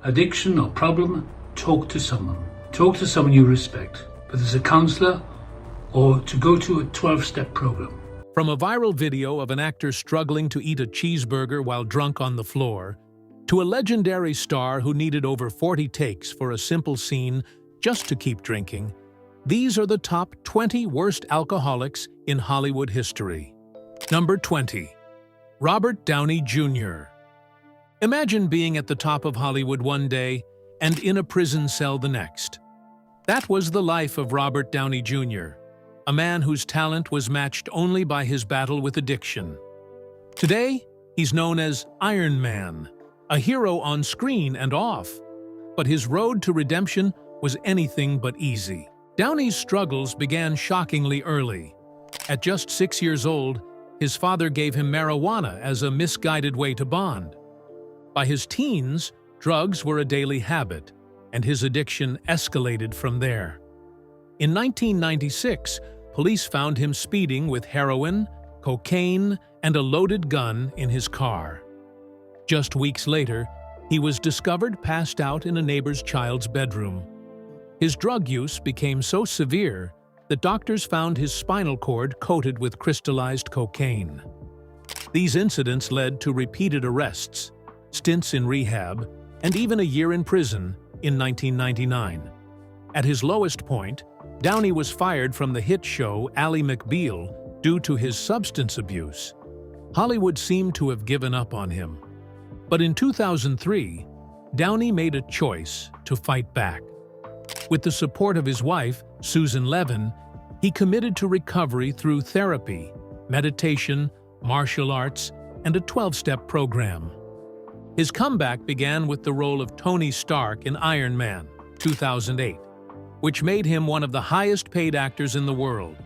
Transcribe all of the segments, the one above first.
addiction or problem, talk to someone. Talk to someone you respect, whether it's a counselor or to go to a 12-step program. From a viral video of an actor struggling to eat a cheeseburger while drunk on the floor, to a legendary star who needed over 40 takes for a simple scene just to keep drinking, these are the top 20 worst alcoholics in Hollywood history. Number 20. Robert Downey Jr. Imagine being at the top of Hollywood one day and in a prison cell the next. That was the life of Robert Downey Jr., a man whose talent was matched only by his battle with addiction. Today, he's known as Iron Man, a hero on screen and off. But his road to redemption was anything but easy. Downey's struggles began shockingly early. At just 6 years old, his father gave him marijuana as a misguided way to bond. By his teens, drugs were a daily habit, and his addiction escalated from there. In 1996, police found him speeding with heroin, cocaine, and a loaded gun in his car. Just weeks later, he was discovered passed out in a neighbor's child's bedroom. His drug use became so severe that doctors found his spinal cord coated with crystallized cocaine. These incidents led to repeated arrests, stints in rehab, and even a year in prison in 1999. At his lowest point, Downey was fired from the hit show Ally McBeal due to his substance abuse. Hollywood seemed to have given up on him. But in 2003, Downey made a choice to fight back. With the support of his wife, Susan Levin, he committed to recovery through therapy, meditation, martial arts, and a 12-step program. His comeback began with the role of Tony Stark in Iron Man, 2008, which made him one of the highest-paid actors in the world.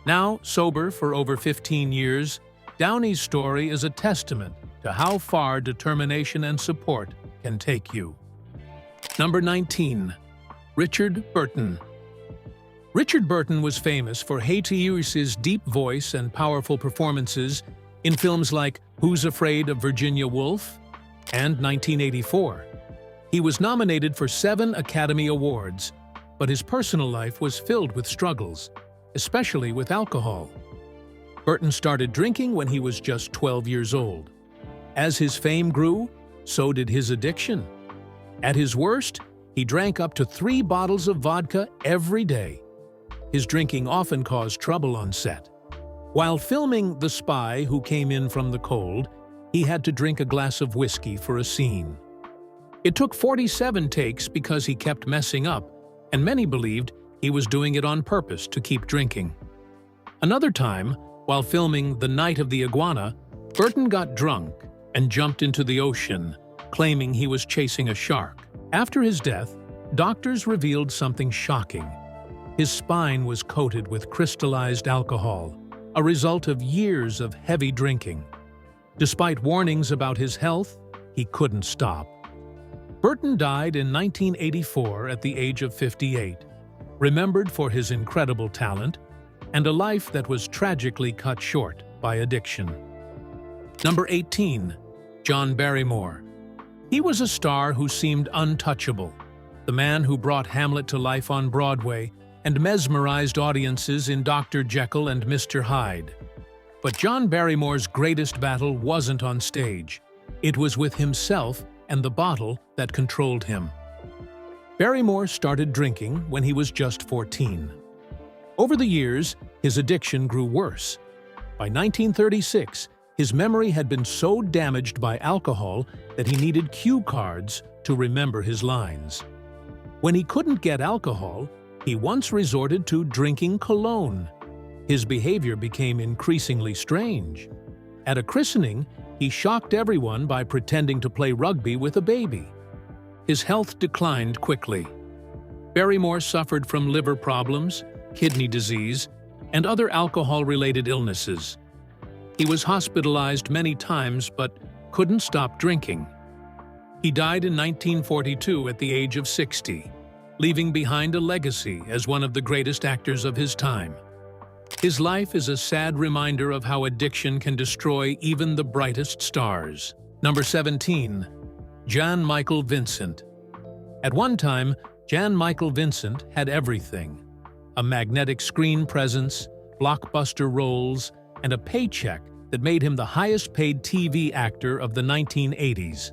Now, sober for over 15 years, Downey's story is a testament to how far determination and support can take you. Number 19. Richard Burton. Richard Burton was famous for his deep voice and powerful performances in films like Who's Afraid of Virginia Woolf and 1984. He was nominated for 7 Academy Awards, but his personal life was filled with struggles, especially with alcohol. Burton started drinking when he was just 12 years old. As his fame grew, so did his addiction. At his worst, he drank up to 3 bottles of vodka every day. His drinking often caused trouble on set. While filming The Spy Who Came In From the Cold, he had to drink a glass of whiskey for a scene. It took 47 takes because he kept messing up, and many believed he was doing it on purpose to keep drinking. Another time, while filming The Night of the Iguana, Burton got drunk and jumped into the ocean, claiming he was chasing a shark. After his death, doctors revealed something shocking. His spine was coated with crystallized alcohol, a result of years of heavy drinking. Despite warnings about his health, he couldn't stop. Burton died in 1984 at the age of 58, remembered for his incredible talent and a life that was tragically cut short by addiction. Number 18. John Barrymore. He was a star who seemed untouchable, the man who brought Hamlet to life on Broadway and mesmerized audiences in Dr. Jekyll and Mr. Hyde. But John Barrymore's greatest battle wasn't on stage. It was with himself and the bottle that controlled him. Barrymore started drinking when he was just 14. Over the years, his addiction grew worse. By 1936, his memory had been so damaged by alcohol that he needed cue cards to remember his lines. When he couldn't get alcohol, he once resorted to drinking cologne. His behavior became increasingly strange. At a christening, he shocked everyone by pretending to play rugby with a baby. His health declined quickly. Barrymore suffered from liver problems, kidney disease, and other alcohol-related illnesses. He was hospitalized many times but couldn't stop drinking. He died in 1942 at the age of 60, leaving behind a legacy as one of the greatest actors of his time. His life is a sad reminder of how addiction can destroy even the brightest stars. Number 17. Jan Michael Vincent. At one time, Jan Michael Vincent had everything: a magnetic screen presence, blockbuster roles, and a paycheck that made him the highest-paid TV actor of the 1980s.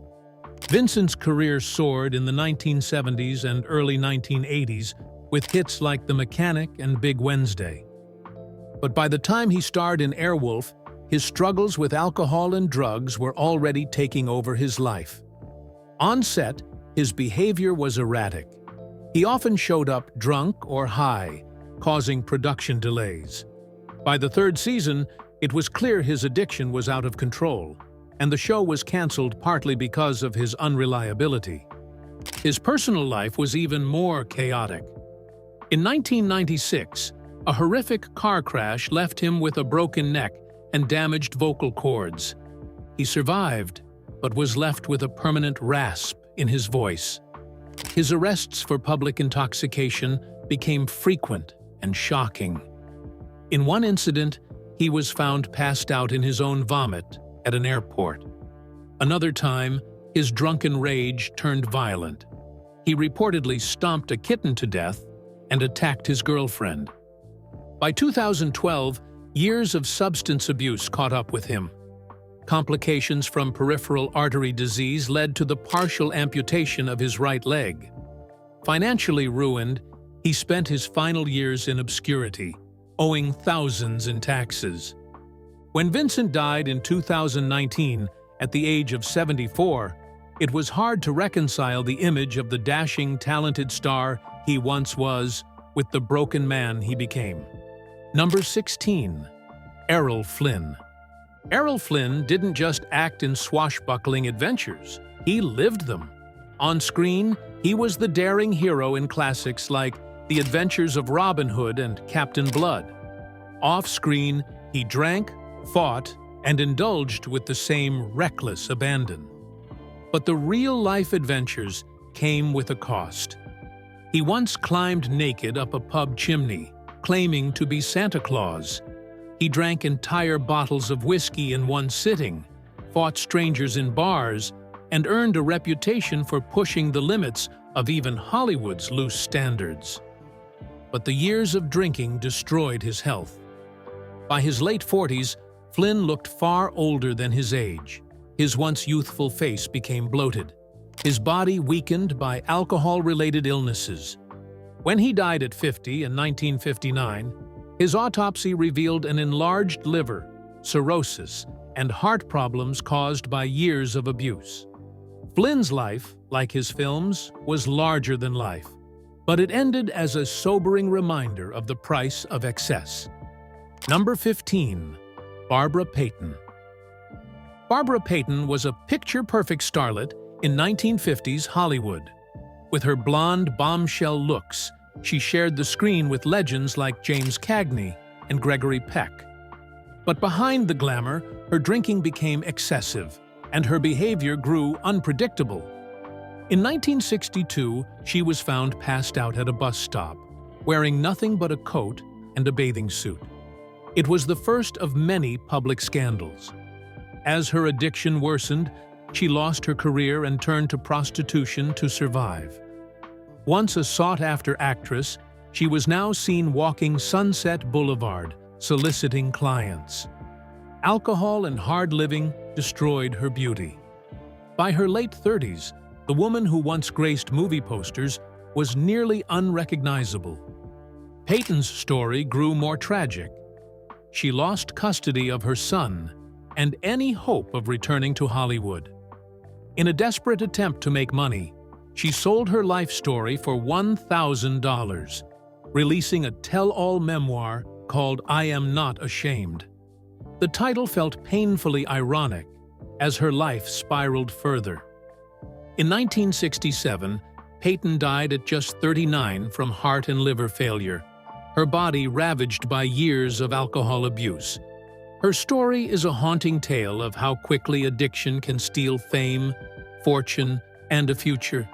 Vincent's career soared in the 1970s and early 1980s with hits like The Mechanic and Big Wednesday. But by the time he starred in Airwolf, his struggles with alcohol and drugs were already taking over his life. On set, his behavior was erratic. He often showed up drunk or high, causing production delays. By the third season, it was clear his addiction was out of control, and the show was canceled partly because of his unreliability. His personal life was even more chaotic. In 1996, a horrific car crash left him with a broken neck and damaged vocal cords. He survived, but was left with a permanent rasp in his voice. His arrests for public intoxication became frequent and shocking. In one incident, he was found passed out in his own vomit at an airport. Another time, his drunken rage turned violent. He reportedly stomped a kitten to death and attacked his girlfriend. By 2012, years of substance abuse caught up with him. Complications from peripheral artery disease led to the partial amputation of his right leg. Financially ruined, he spent his final years in obscurity, owing thousands in taxes. When Vincent died in 2019, at the age of 74, it was hard to reconcile the image of the dashing, talented star he once was with the broken man he became. Number 16. Errol Flynn. Errol Flynn didn't just act in swashbuckling adventures, he lived them. On screen, he was the daring hero in classics like The Adventures of Robin Hood and Captain Blood. Off-screen, he drank, fought, and indulged with the same reckless abandon. But the real-life adventures came with a cost. He once climbed naked up a pub chimney, claiming to be Santa Claus. He drank entire bottles of whiskey in one sitting, fought strangers in bars, and earned a reputation for pushing the limits of even Hollywood's loose standards. But the years of drinking destroyed his health. By his late 40s, Flynn looked far older than his age. His once youthful face became bloated. His body weakened by alcohol-related illnesses. When he died at 50 in 1959, his autopsy revealed an enlarged liver, cirrhosis, and heart problems caused by years of abuse. Flynn's life, like his films, was larger than life, but it ended as a sobering reminder of the price of excess. Number 15. Barbara Payton. Barbara Payton was a picture-perfect starlet in 1950s Hollywood. With her blonde, bombshell looks, she shared the screen with legends like James Cagney and Gregory Peck. But behind the glamour, her drinking became excessive, and her behavior grew unpredictable. In 1962, she was found passed out at a bus stop, wearing nothing but a coat and a bathing suit. It was the first of many public scandals. As her addiction worsened, she lost her career and turned to prostitution to survive. Once a sought-after actress, she was now seen walking Sunset Boulevard, soliciting clients. Alcohol and hard living destroyed her beauty. By her late 30s, the woman who once graced movie posters was nearly unrecognizable. Payton's story grew more tragic. She lost custody of her son and any hope of returning to Hollywood. In a desperate attempt to make money, she sold her life story for $1,000, releasing a tell-all memoir called I Am Not Ashamed. The title felt painfully ironic as her life spiraled further. In 1967, Payton died at just 39 from heart and liver failure, her body ravaged by years of alcohol abuse. Her story is a haunting tale of how quickly addiction can steal fame, fortune, and a future,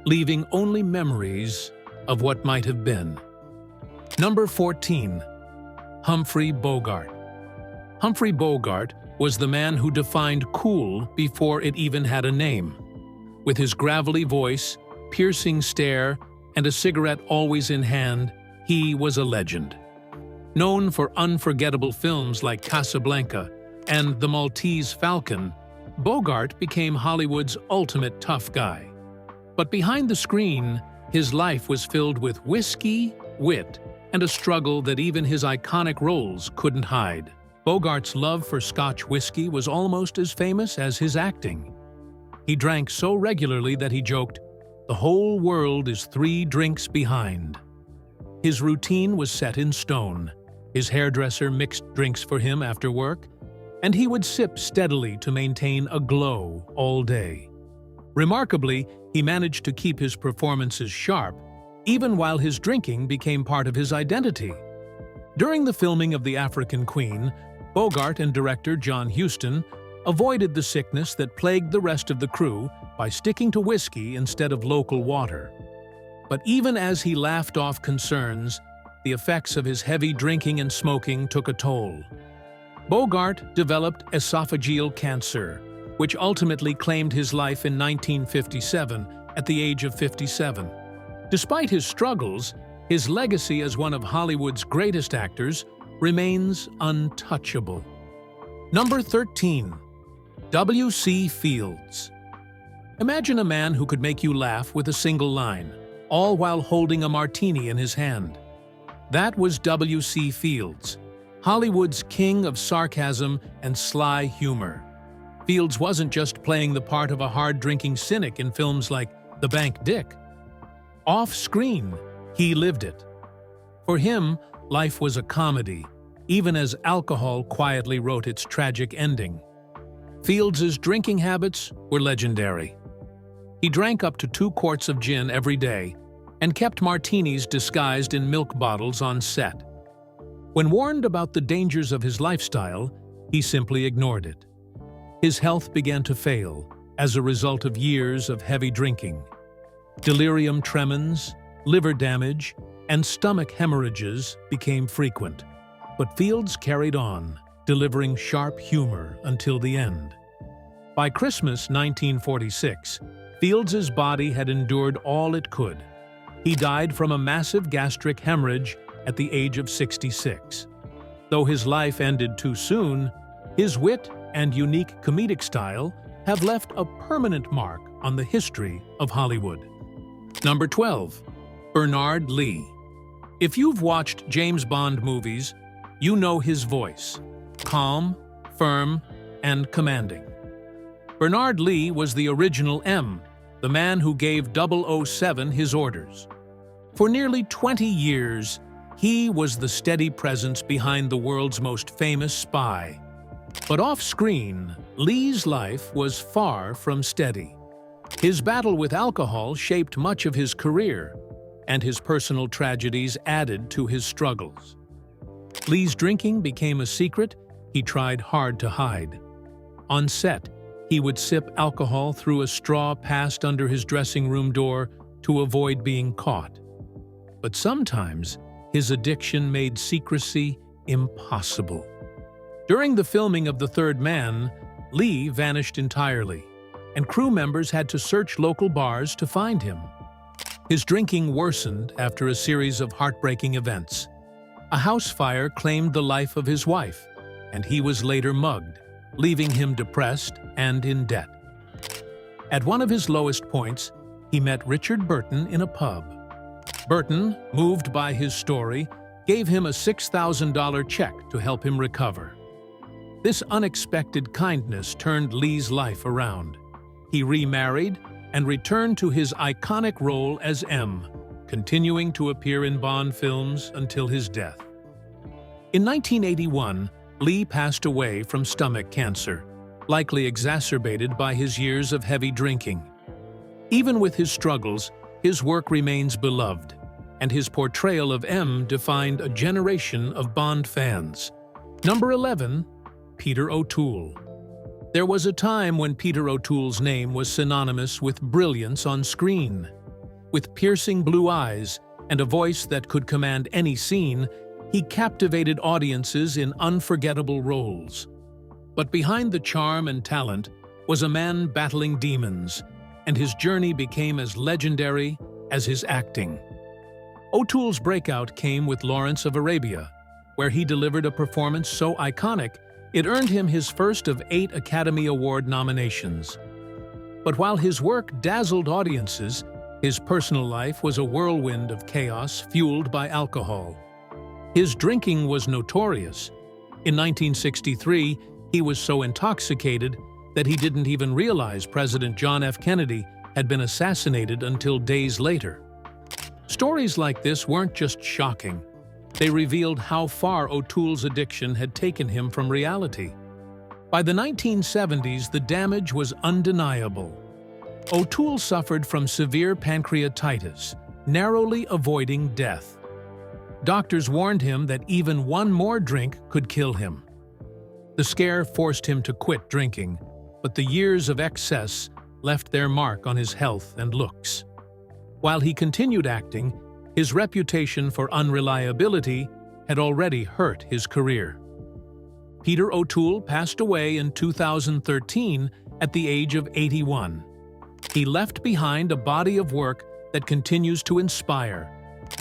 leaving only memories of what might have been. Number 14. Humphrey Bogart. Humphrey Bogart was the man who defined cool before it even had a name. With his gravelly voice, piercing stare, and a cigarette always in hand, he was a legend. Known for unforgettable films like Casablanca and The Maltese Falcon, Bogart became Hollywood's ultimate tough guy. But behind the screen, his life was filled with whiskey, wit, and a struggle that even his iconic roles couldn't hide. Bogart's love for Scotch whiskey was almost as famous as his acting. He drank so regularly that he joked, "The whole world is 3 drinks behind." His routine was set in stone. His hairdresser mixed drinks for him after work, and he would sip steadily to maintain a glow all day. Remarkably, he managed to keep his performances sharp, even while his drinking became part of his identity. During the filming of The African Queen, Bogart and director John Huston avoided the sickness that plagued the rest of the crew by sticking to whiskey instead of local water. But even as he laughed off concerns, the effects of his heavy drinking and smoking took a toll. Bogart developed esophageal cancer, which ultimately claimed his life in 1957 at the age of 57. Despite his struggles, his legacy as one of Hollywood's greatest actors remains untouchable. Number 13. W.C. Fields. Imagine a man who could make you laugh with a single line, all while holding a martini in his hand. That was W.C. Fields, Hollywood's king of sarcasm and sly humor. Fields wasn't just playing the part of a hard-drinking cynic in films like The Bank Dick. Off-screen, he lived it. For him, life was a comedy, even as alcohol quietly wrote its tragic ending. Fields's drinking habits were legendary. He drank up to 2 quarts of gin every day and kept martinis disguised in milk bottles on set. When warned about the dangers of his lifestyle, he simply ignored it. His health began to fail as a result of years of heavy drinking. Delirium tremens, liver damage, and stomach hemorrhages became frequent. But Fields carried on, delivering sharp humor until the end. By Christmas 1946, Fields's body had endured all it could. He died from a massive gastric hemorrhage at the age of 66. Though his life ended too soon, his wit and unique comedic style have left a permanent mark on the history of Hollywood. Number 12. Bernard Lee. If you've watched James Bond movies, you know his voice. Calm, firm, and commanding. Bernard Lee was the original M, the man who gave 007 his orders. For nearly 20 years, he was the steady presence behind the world's most famous spy. But off-screen, Lee's life was far from steady. His battle with alcohol shaped much of his career, and his personal tragedies added to his struggles. Lee's drinking became a secret he tried hard to hide. On set, he would sip alcohol through a straw passed under his dressing room door to avoid being caught. But sometimes, his addiction made secrecy impossible. During the filming of The Third Man, Lee vanished entirely, and crew members had to search local bars to find him. His drinking worsened after a series of heartbreaking events. A house fire claimed the life of his wife, and he was later mugged, leaving him depressed and in debt. At one of his lowest points, he met Richard Burton in a pub. Burton, moved by his story, gave him a $6,000 check to help him recover. This unexpected kindness turned Lee's life around. He remarried and returned to his iconic role as M, continuing to appear in Bond films until his death. In 1981, Lee passed away from stomach cancer, likely exacerbated by his years of heavy drinking. Even with his struggles, his work remains beloved, and his portrayal of M defined a generation of Bond fans. Number 11. Peter O'Toole. There was a time when Peter O'Toole's name was synonymous with brilliance on screen. With piercing blue eyes and a voice that could command any scene, he captivated audiences in unforgettable roles. But behind the charm and talent was a man battling demons, and his journey became as legendary as his acting. O'Toole's breakout came with Lawrence of Arabia, where he delivered a performance so iconic it earned him his first of 8 Academy Award nominations. But while his work dazzled audiences, his personal life was a whirlwind of chaos fueled by alcohol. His drinking was notorious. In 1963, he was so intoxicated that he didn't even realize President John F. Kennedy had been assassinated until days later. Stories like this weren't just shocking. They revealed how far O'Toole's addiction had taken him from reality. By the 1970s, the damage was undeniable. O'Toole suffered from severe pancreatitis, narrowly avoiding death. Doctors warned him that even one more drink could kill him. The scare forced him to quit drinking, but the years of excess left their mark on his health and looks. While he continued acting, his reputation for unreliability had already hurt his career. Peter O'Toole passed away in 2013 at the age of 81. He left behind a body of work that continues to inspire,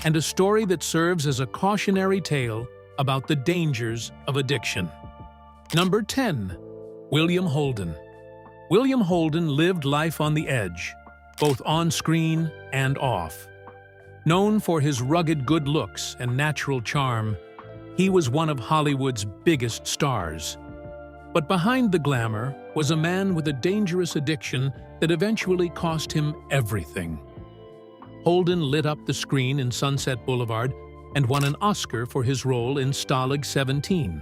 and a story that serves as a cautionary tale about the dangers of addiction. Number 10. William Holden. William Holden lived life on the edge, both on screen and off. Known for his rugged good looks and natural charm, he was one of Hollywood's biggest stars. But behind the glamour was a man with a dangerous addiction that eventually cost him everything. Holden lit up the screen in Sunset Boulevard and won an Oscar for his role in Stalag 17.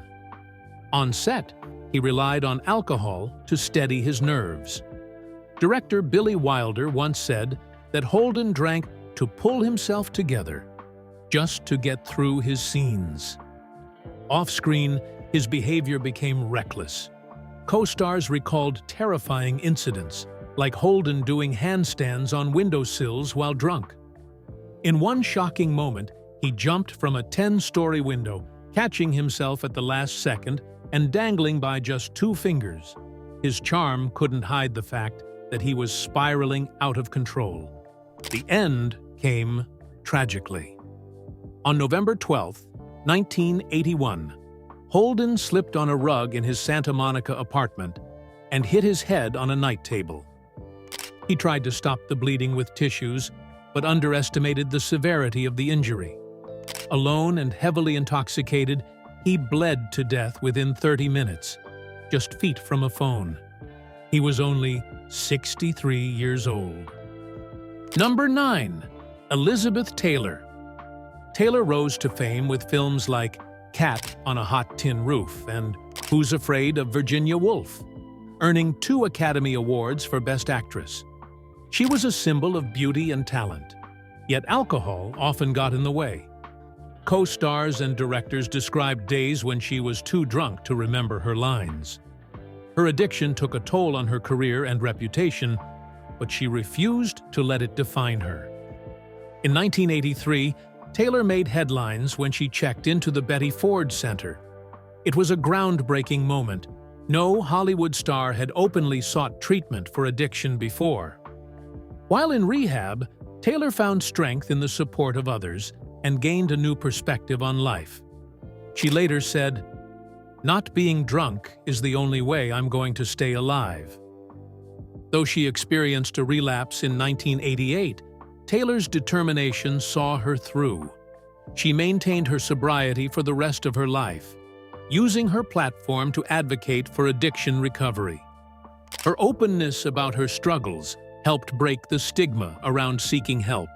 On set, he relied on alcohol to steady his nerves. Director Billy Wilder once said that Holden drank to pull himself together, just to get through his scenes. Off-screen, his behavior became reckless. Co-stars recalled terrifying incidents, like Holden doing handstands on windowsills while drunk. In one shocking moment, he jumped from a 10-story window, catching himself at the last second and dangling by just 2 fingers. His charm couldn't hide the fact that he was spiraling out of control. The end came tragically. On November 12, 1981, Holden slipped on a rug in his Santa Monica apartment and hit his head on a night table. He tried to stop the bleeding with tissues, but underestimated the severity of the injury. Alone and heavily intoxicated, he bled to death within 30 minutes, just feet from a phone. He was only 63 years old. Number 9. Elizabeth Taylor. Taylor rose to fame with films like Cat on a Hot Tin Roof and Who's Afraid of Virginia Woolf, earning 2 Academy Awards for Best Actress. She was a symbol of beauty and talent, yet alcohol often got in the way. Co-stars and directors described days when she was too drunk to remember her lines. Her addiction took a toll on her career and reputation, but she refused to let it define her. In 1983, Taylor made headlines when she checked into the Betty Ford Center. It was a groundbreaking moment. No Hollywood star had openly sought treatment for addiction before. While in rehab, Taylor found strength in the support of others and gained a new perspective on life. She later said, "Not being drunk is the only way I'm going to stay alive." Though she experienced a relapse in 1988, Taylor's determination saw her through. She maintained her sobriety for the rest of her life, using her platform to advocate for addiction recovery. Her openness about her struggles helped break the stigma around seeking help.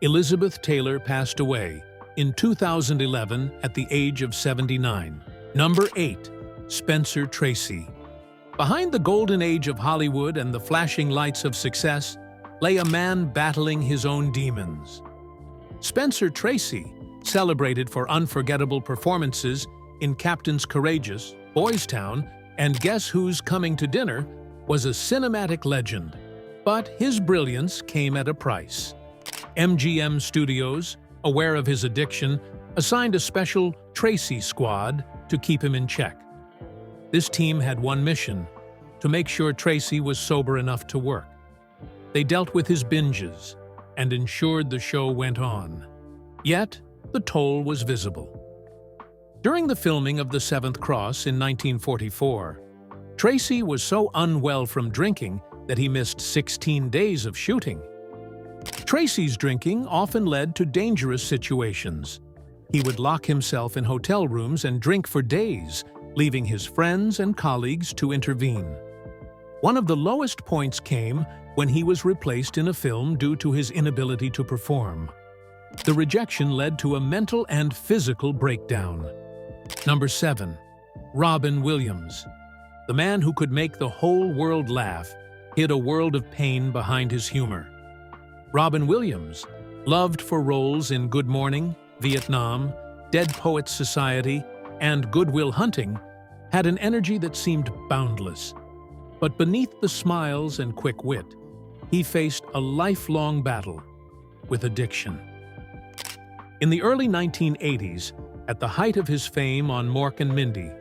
Elizabeth Taylor passed away in 2011 at the age of 79. Number 8. Spencer Tracy. Behind the golden age of Hollywood and the flashing lights of success lay a man battling his own demons. Spencer Tracy, celebrated for unforgettable performances in Captain's Courageous, Boys Town, and Guess Who's Coming to Dinner, was a cinematic legend. But his brilliance came at a price. MGM Studios, aware of his addiction, assigned a special Tracy squad to keep him in check. This team had one mission: to make sure Tracy was sober enough to work. They dealt with his binges and ensured the show went on. Yet, the toll was visible. During the filming of The Seventh Cross in 1944, Tracy was so unwell from drinking that he missed 16 days of shooting. Tracy's drinking often led to dangerous situations. He would lock himself in hotel rooms and drink for days, leaving his friends and colleagues to intervene. One of the lowest points came when he was replaced in a film due to his inability to perform. The rejection led to a mental and physical breakdown. Number 7. Robin Williams. The man who could make the whole world laugh hid a world of pain behind his humor. Robin Williams, loved for roles in Good Morning, Vietnam, Dead Poets Society, and Good Will Hunting, had an energy that seemed boundless. But beneath the smiles and quick wit, he faced a lifelong battle with addiction. In the early 1980s, at the height of his fame on Mork and Mindy,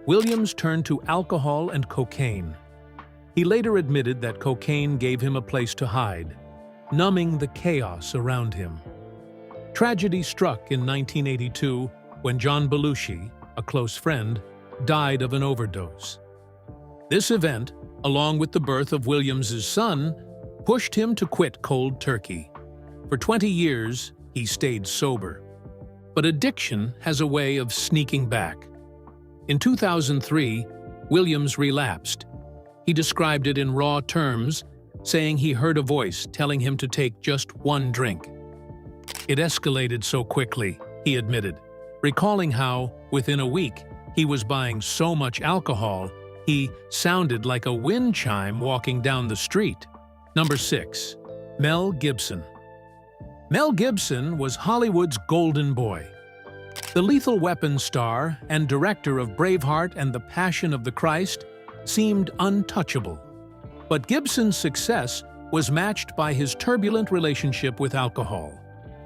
Williams turned to alcohol and cocaine. He later admitted that cocaine gave him a place to hide, numbing the chaos around him. Tragedy struck in 1982 when John Belushi, a close friend, died of an overdose. This event, along with the birth of Williams's son, pushed him to quit cold turkey. For 20 years, he stayed sober. But addiction has a way of sneaking back. In 2003, Williams relapsed. He described it in raw terms, saying he heard a voice telling him to take just one drink. It escalated so quickly, he admitted, recalling how, within a week, he was buying so much alcohol, he sounded like a wind chime walking down the street. Number 6. Mel Gibson. Mel Gibson was Hollywood's golden boy. The Lethal Weapon star and director of Braveheart and The Passion of the Christ seemed untouchable. But Gibson's success was matched by his turbulent relationship with alcohol,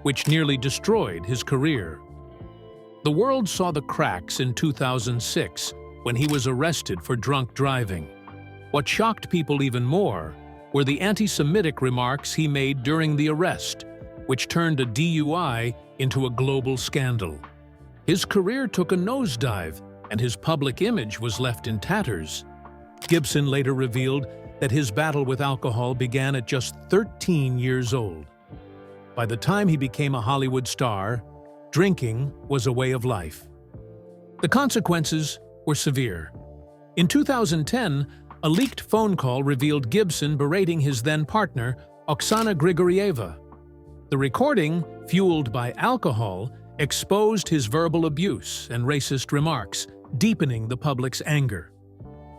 which nearly destroyed his career. The world saw the cracks in 2006 when he was arrested for drunk driving. What shocked people even more were the anti-Semitic remarks he made during the arrest, which turned a DUI into a global scandal. His career took a nosedive, and his public image was left in tatters. Gibson later revealed that his battle with alcohol began at just 13 years old. By the time he became a Hollywood star, drinking was a way of life. The consequences were severe. In 2010, a leaked phone call revealed Gibson berating his then-partner, Oksana Grigorieva. The recording, fueled by alcohol, exposed his verbal abuse and racist remarks, deepening the public's anger.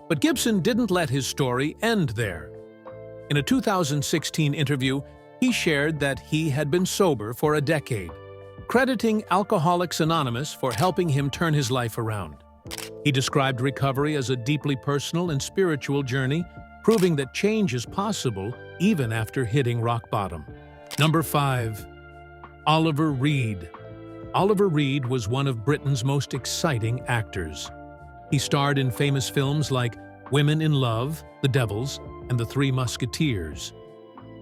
But Gibson didn't let his story end there. In a 2016 interview, he shared that he had been sober for a decade, crediting Alcoholics Anonymous for helping him turn his life around. He described recovery as a deeply personal and spiritual journey, proving that change is possible even after hitting rock bottom. Number 5. Oliver Reed. Oliver Reed was one of Britain's most exciting actors. He starred in famous films like Women in Love, The Devils, and The Three Musketeers.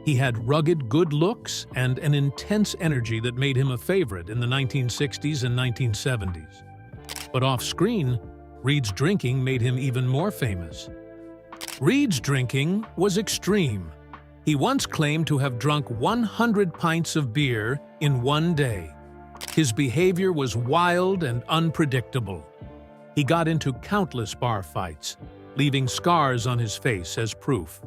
He had rugged good looks and an intense energy that made him a favorite in the 1960s and 1970s. But off-screen, Reed's drinking made him even more famous. Reed's drinking was extreme. He once claimed to have drunk 100 pints of beer in one day. His behavior was wild and unpredictable. He got into countless bar fights, leaving scars on his face as proof.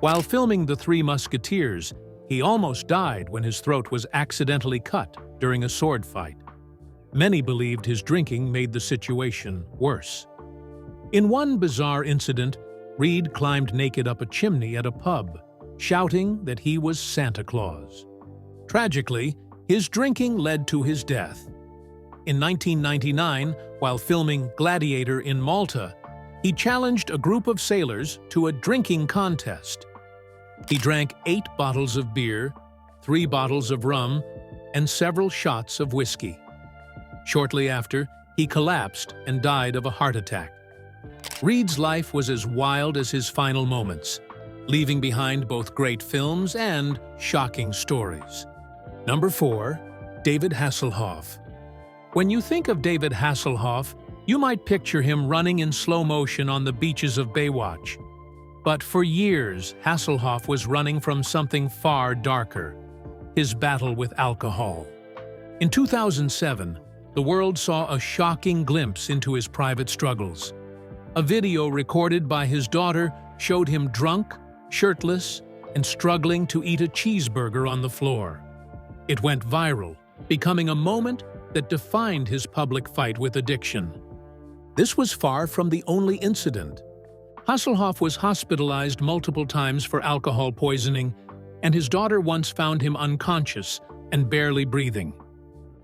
While filming The Three Musketeers, he almost died when his throat was accidentally cut during a sword fight. Many believed his drinking made the situation worse. In one bizarre incident, Reed climbed naked up a chimney at a pub, shouting that he was Santa Claus. Tragically, his drinking led to his death. In 1999, while filming Gladiator in Malta, he challenged a group of sailors to a drinking contest. He drank 8 bottles of beer, 3 bottles of rum, and several shots of whiskey. Shortly after, he collapsed and died of a heart attack. Reed's life was as wild as his final moments. leaving behind both great films and shocking stories. Number 4. David Hasselhoff. When you think of David Hasselhoff, you might picture him running in slow motion on the beaches of Baywatch. But for years, Hasselhoff was running from something far darker: his battle with alcohol. In 2007, the world saw a shocking glimpse into his private struggles. A video recorded by his daughter showed him drunk, shirtless, and struggling to eat a cheeseburger on the floor. It went viral, becoming a moment that defined his public fight with addiction. This was far from the only incident. Hasselhoff was hospitalized multiple times for alcohol poisoning, and his daughter once found him unconscious and barely breathing.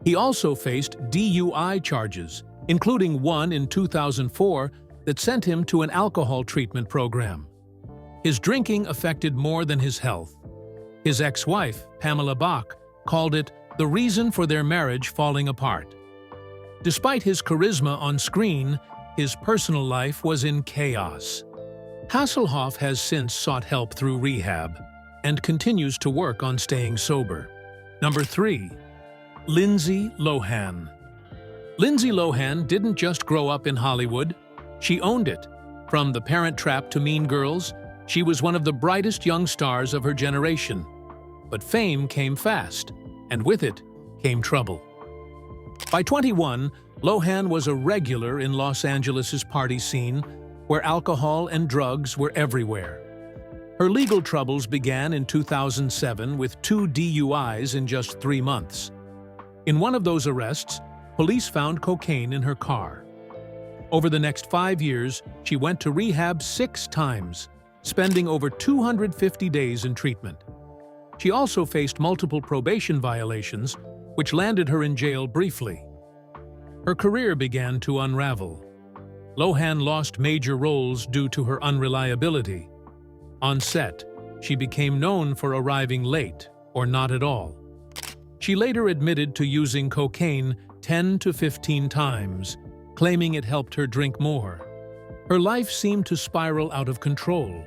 He also faced DUI charges, including one in 2004 that sent him to an alcohol treatment program. His drinking affected more than his health. His ex-wife, Pamela Bach, called it the reason for their marriage falling apart. Despite his charisma on screen, his personal life was in chaos. Hasselhoff has since sought help through rehab and continues to work on staying sober. Number 3. Lindsay Lohan. Lindsay Lohan didn't just grow up in Hollywood, she owned it. From The Parent Trap to Mean Girls, she was one of the brightest young stars of her generation. But fame came fast, and with it came trouble. By 21, Lohan was a regular in Los Angeles' party scene, where alcohol and drugs were everywhere. Her legal troubles began in 2007 with 2 DUIs in just 3 months. In one of those arrests, police found cocaine in her car. Over the next 5 years, she went to rehab 6 times, spending over 250 days in treatment. She also faced multiple probation violations, which landed her in jail briefly. Her career began to unravel. Lohan lost major roles due to her unreliability. On set, she became known for arriving late or not at all. She later admitted to using cocaine 10 to 15 times, claiming it helped her drink more. Her life seemed to spiral out of control,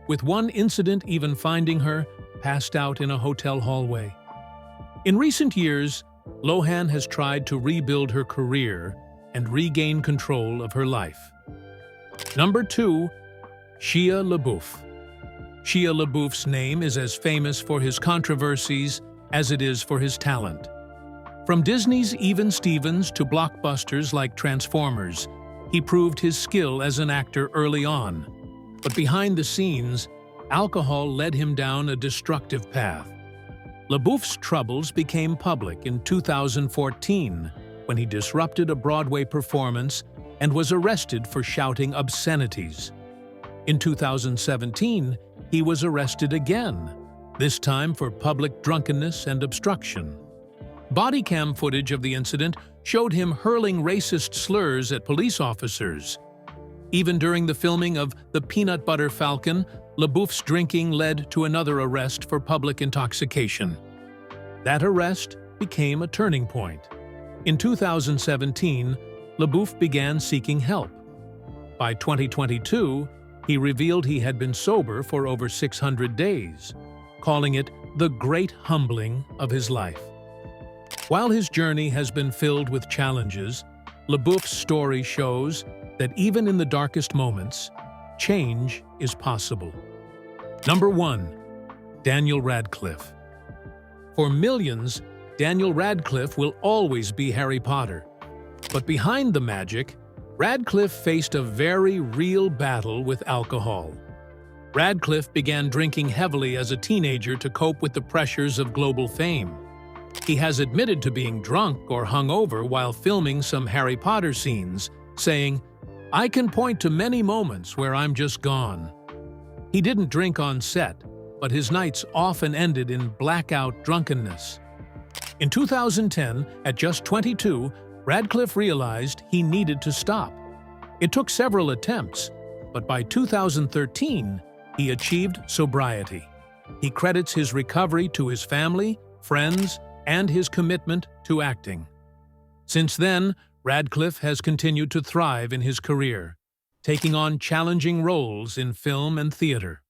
with one incident even finding her passed out in a hotel hallway. In recent years, Lohan has tried to rebuild her career and regain control of her life. Number 2. Shia LaBeouf. Shia LaBeouf's name is as famous for his controversies as it is for his talent. From Disney's Even Stevens to blockbusters like Transformers, he proved his skill as an actor early on. But behind the scenes, alcohol led him down a destructive path. LaBeouf's troubles became public in 2014 when he disrupted a Broadway performance and was arrested for shouting obscenities. In 2017, he was arrested again, this time for public drunkenness and obstruction. Body cam footage of the incident showed him hurling racist slurs at police officers. Even during the filming of The Peanut Butter Falcon, LaBeouf's drinking led to another arrest for public intoxication. That arrest became a turning point. In 2017, LaBeouf began seeking help. By 2022, he revealed he had been sober for over 600 days, calling it the great humbling of his life. While his journey has been filled with challenges, LaBeouf's story shows that even in the darkest moments, change is possible. Number 1. Daniel Radcliffe. For millions, Daniel Radcliffe will always be Harry Potter. But behind the magic, Radcliffe faced a very real battle with alcohol. Radcliffe began drinking heavily as a teenager to cope with the pressures of global fame. He has admitted to being drunk or hungover while filming some Harry Potter scenes, saying, "I can point to many moments where I'm just gone." He didn't drink on set, but his nights often ended in blackout drunkenness. In 2010, at just 22, Radcliffe realized he needed to stop. It took several attempts, but by 2013, he achieved sobriety. He credits his recovery to his family, friends, and his commitment to acting. Since then, Radcliffe has continued to thrive in his career, taking on challenging roles in film and theater.